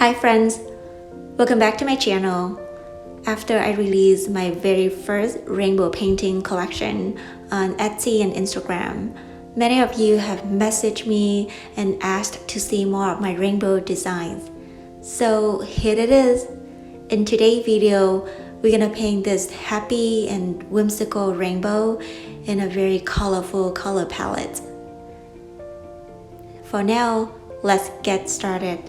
Hi friends, welcome back to my channel. After I released my very first rainbow painting collection on Etsy and Instagram, many of you have messaged me and asked to see more of my rainbow designs. So here it is. In today's video, we're gonna paint this happy and whimsical rainbow in a very colorful color palette. For now, let's get started.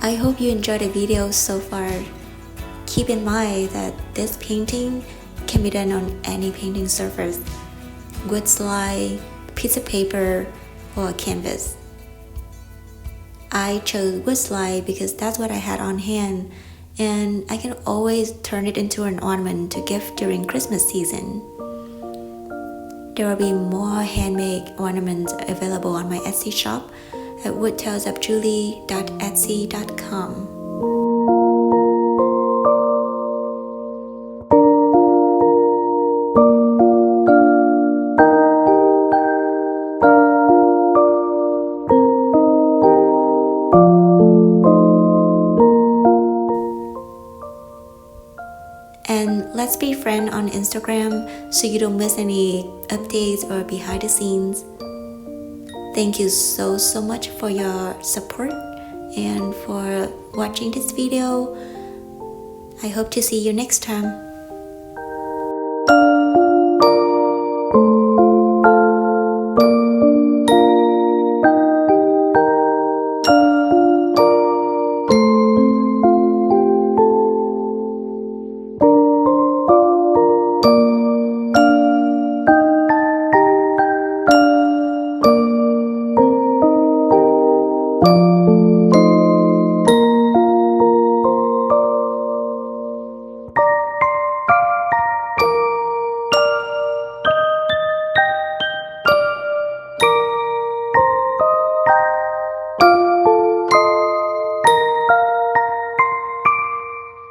I hope you enjoyed the video so far. Keep in mind that this painting can be done on any painting surface, wood slide, piece of paper, or a canvas. I chose wood slide because that's what I had on hand, and I can always turn it into an ornament to gift during Christmas season. There will be more handmade ornaments available on my Etsy shop at woodtalesofjulie.etsy.com. let's be friends on Instagram so you don't miss any updates or behind the scenes. Thank you so much for your support and for watching this video. I hope to see you next time.